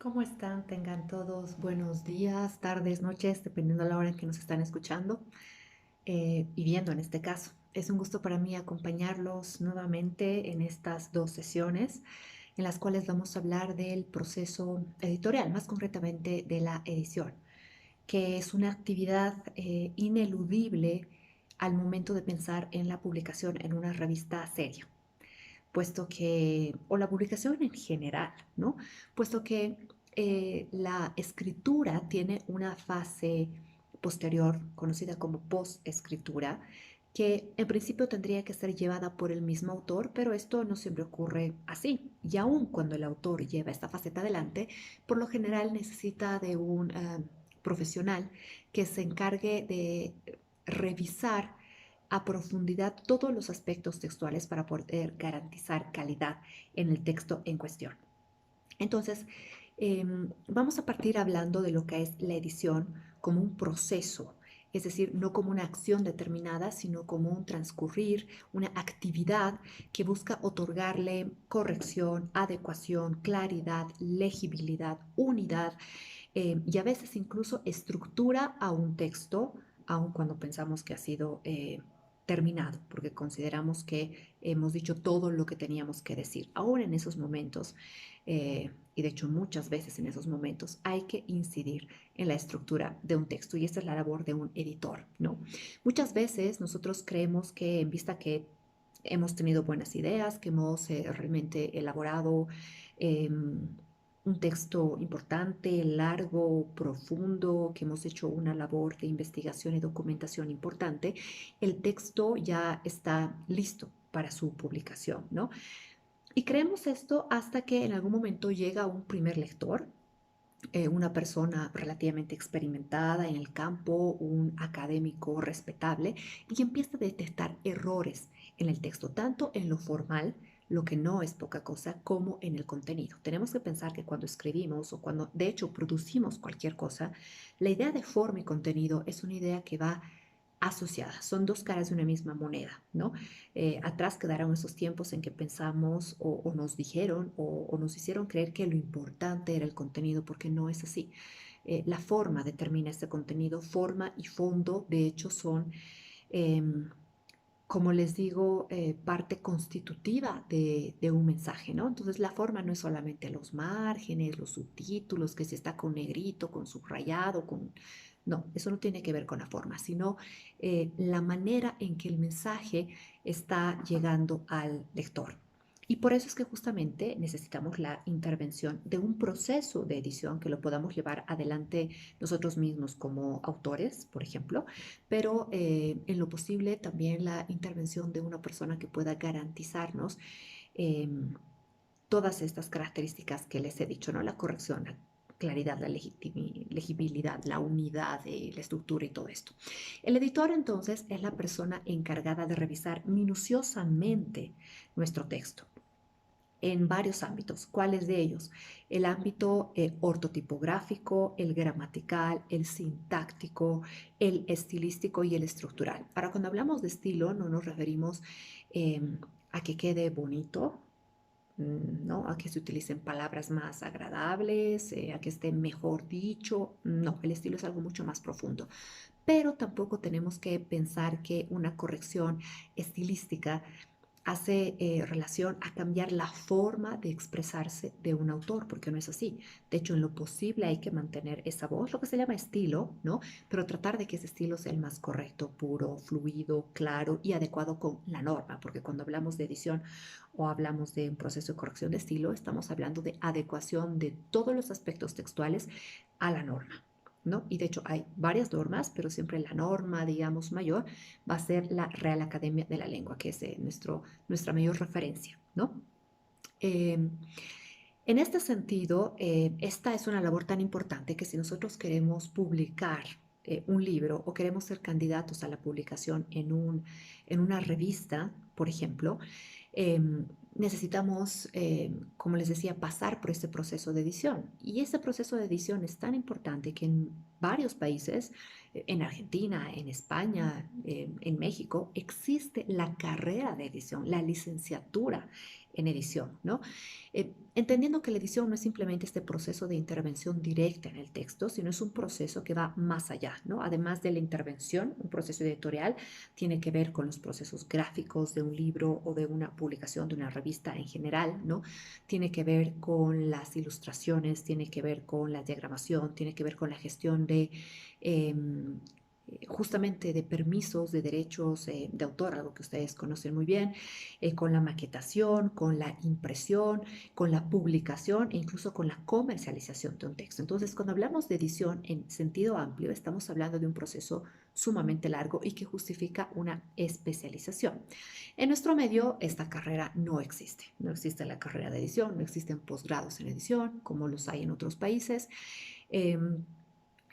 ¿Cómo están? Tengan todos buenos días, tardes, noches, dependiendo de la hora en que nos están escuchando y viendo en este caso. Es un gusto para mí acompañarlos nuevamente en estas dos sesiones en las cuales vamos a hablar del proceso editorial, más concretamente de la edición, que es una actividad ineludible al momento de pensar en la publicación en una revista seria, puesto que, o la publicación en general, ¿no? Puesto que la escritura tiene una fase posterior, conocida como post-escritura, que en principio tendría que ser llevada por el mismo autor, pero esto no siempre ocurre así. Y aun cuando el autor lleva esta faceta adelante, por lo general necesita de un profesional que se encargue de revisar a profundidad todos los aspectos textuales para poder garantizar calidad en el texto en cuestión. Entonces, vamos a partir hablando de lo que es la edición como un proceso, es decir, no como una acción determinada, sino como un transcurrir, una actividad que busca otorgarle corrección, adecuación, claridad, legibilidad, unidad y a veces incluso estructura a un texto, aun cuando pensamos que ha sido terminado, porque consideramos que hemos dicho todo lo que teníamos que decir. Ahora en esos momentos, y de hecho muchas veces en esos momentos, hay que incidir en la estructura de un texto y esta es la labor de un editor, ¿no? Muchas veces nosotros creemos que en vista que hemos tenido buenas ideas, que hemos realmente elaborado un texto importante, largo, profundo, que hemos hecho una labor de investigación y documentación importante, el texto ya está listo para su publicación, ¿no? Y creemos esto hasta que en algún momento llega un primer lector, una persona relativamente experimentada en el campo, un académico respetable, y empieza a detectar errores en el texto, tanto en lo formal, lo que no es poca cosa, como en el contenido. Tenemos que pensar que cuando escribimos o cuando de hecho producimos cualquier cosa, la idea de forma y contenido es una idea que va asociada, son dos caras de una misma moneda, ¿no? Atrás quedaron esos tiempos en que pensamos o nos dijeron o nos hicieron creer que lo importante era el contenido, porque no es así. La forma determina este contenido, forma y fondo, de hecho, son, eh, como les digo, parte constitutiva de un mensaje, ¿no? Entonces, la forma no es solamente los márgenes, los subtítulos, que si está con negrito, con subrayado, con... No, eso no tiene que ver con la forma, sino la manera en que el mensaje está llegando al lector. Y por eso es que justamente necesitamos la intervención de un proceso de edición que lo podamos llevar adelante nosotros mismos como autores, por ejemplo, pero en lo posible también la intervención de una persona que pueda garantizarnos eh, todas estas características que les he dicho, ¿no? La corrección, la claridad, la legibilidad, la unidad, la estructura y todo esto. El editor entonces es la persona encargada de revisar minuciosamente nuestro texto en varios ámbitos. ¿Cuáles de ellos? El ámbito ortotipográfico, el gramatical, el sintáctico, el estilístico y el estructural. Ahora, cuando hablamos de estilo, no nos referimos eh, a que quede bonito, ¿no? A que se utilicen palabras más agradables, a que esté mejor dicho. No, el estilo es algo mucho más profundo. Pero tampoco tenemos que pensar que una corrección estilística hace relación a cambiar la forma de expresarse de un autor, porque no es así. De hecho, en lo posible hay que mantener esa voz, lo que se llama estilo, ¿no? Pero tratar de que ese estilo sea el más correcto, puro, fluido, claro y adecuado con la norma, porque cuando hablamos de edición o hablamos de un proceso de corrección de estilo, estamos hablando de adecuación de todos los aspectos textuales a la norma, ¿no? Y de hecho hay varias normas, pero siempre la norma, digamos, mayor va a ser la Real Academia de la Lengua, que es nuestra mayor referencia, ¿no? Eh, en este sentido, esta es una labor tan importante que si nosotros queremos publicar un libro o queremos ser candidatos a la publicación en una revista, por ejemplo, eh, necesitamos, como les decía, pasar por este proceso de edición. Y ese proceso de edición es tan importante que en varios países, en Argentina, en España, en México, existe la carrera de edición, la licenciatura en edición, ¿no? Entendiendo que la edición no es simplemente este proceso de intervención directa en el texto, sino es un proceso que va más allá, ¿no? Además de la intervención, un proceso editorial tiene que ver con los procesos gráficos de un libro o de una publicación de una revista en general, ¿no? Tiene que ver con las ilustraciones, tiene que ver con la diagramación, tiene que ver con la gestión de eh, justamente de permisos, de derechos de autor, algo que ustedes conocen muy bien, con la maquetación, con la impresión, con la publicación e incluso con la comercialización de un texto. Entonces, cuando hablamos de edición en sentido amplio, estamos hablando de un proceso sumamente largo y que justifica una especialización. En nuestro medio, esta carrera no existe. No existe la carrera de edición, no existen posgrados en edición como los hay en otros países. Eh,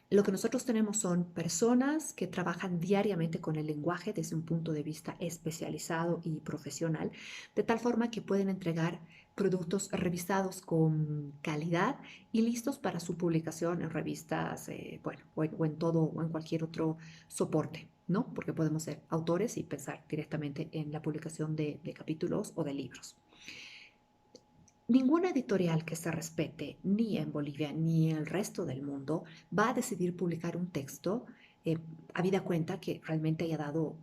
lo que nosotros tenemos son personas que trabajan diariamente con el lenguaje desde un punto de vista especializado y profesional, de tal forma que pueden entregar productos revisados con calidad y listos para su publicación en revistas, bueno, o en todo o en cualquier otro soporte, ¿no? Porque podemos ser autores y pensar directamente en la publicación de capítulos o de libros. Ninguna editorial que se respete, ni en Bolivia ni en el resto del mundo, va a decidir publicar un texto eh, habida cuenta que realmente haya dado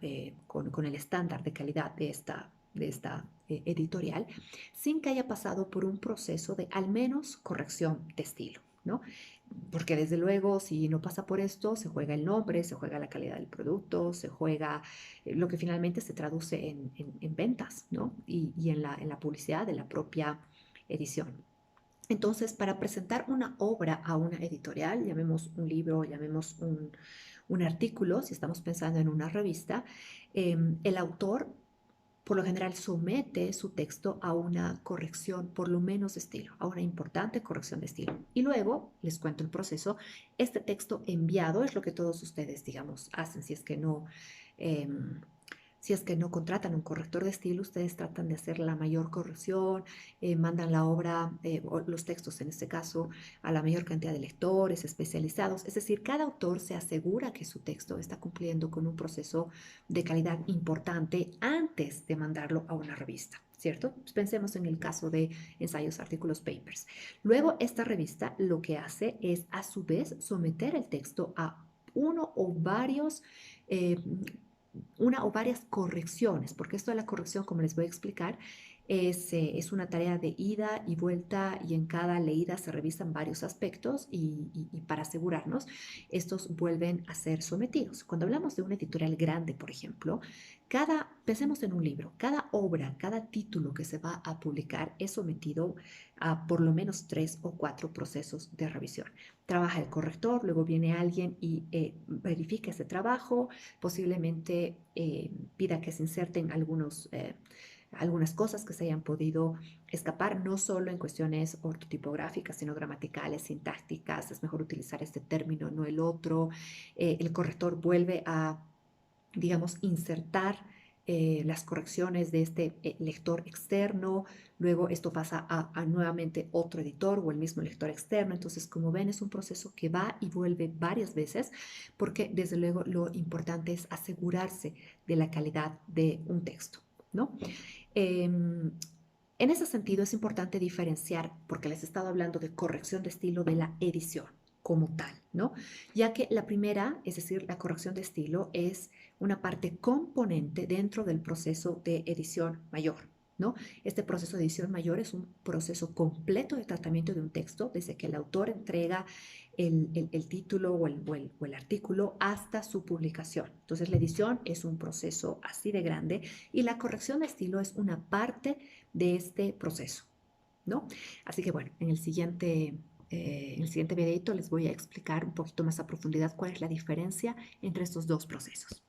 con el estándar de calidad de esta editorial, sin que haya pasado por un proceso de al menos corrección de estilo, ¿no? Porque desde luego, si no pasa por esto, se juega el nombre, se juega la calidad del producto, se juega lo que finalmente se traduce en ventas, ¿no? Y en la publicidad de la propia edición. Entonces, para presentar una obra a una editorial, llamemos un libro, llamemos un artículo, si estamos pensando en una revista, el autor por lo general somete su texto a una corrección, por lo menos de estilo, a una importante corrección de estilo. Y luego, les cuento el proceso, este texto enviado es lo que todos ustedes, digamos, hacen si es que no... Eh, si es que no contratan un corrector de estilo, ustedes tratan de hacer la mayor corrección, mandan la obra, o los textos en este caso, a la mayor cantidad de lectores especializados. Es decir, cada autor se asegura que su texto está cumpliendo con un proceso de calidad importante antes de mandarlo a una revista. ¿Cierto? Pues pensemos en el caso de ensayos, artículos, papers. Luego, esta revista lo que hace es, a su vez, someter el texto a uno o varios eh, una o varias correcciones, porque esto de la corrección, como les voy a explicar, es una tarea de ida y vuelta y en cada leída se revisan varios aspectos y para asegurarnos, estos vuelven a ser sometidos. Cuando hablamos de una editorial grande, por ejemplo, pensemos en un libro, cada obra, cada título que se va a publicar es sometido a por lo menos 3 o 4 procesos de revisión. Trabaja el corrector, luego viene alguien y verifica ese trabajo, posiblemente pida que se inserten algunas cosas que se hayan podido escapar, no solo en cuestiones ortotipográficas, sino gramaticales, sintácticas, es mejor utilizar este término, no el otro. El corrector vuelve a, digamos, insertar las correcciones de este lector externo, luego esto pasa a nuevamente otro editor o el mismo lector externo, entonces como ven es un proceso que va y vuelve varias veces porque desde luego lo importante es asegurarse de la calidad de un texto, ¿no? En ese sentido es importante diferenciar, porque les he estado hablando de corrección de estilo de la edición como tal, ¿no? Ya que la primera, es decir, la corrección de estilo, es una parte componente dentro del proceso de edición mayor, ¿no? Este proceso de edición mayor es un proceso completo de tratamiento de un texto, desde que el autor entrega el título o el artículo hasta su publicación. Entonces, la edición es un proceso así de grande y la corrección de estilo es una parte de este proceso, ¿no? Así que bueno, en el siguiente videito les voy a explicar un poquito más a profundidad cuál es la diferencia entre estos dos procesos.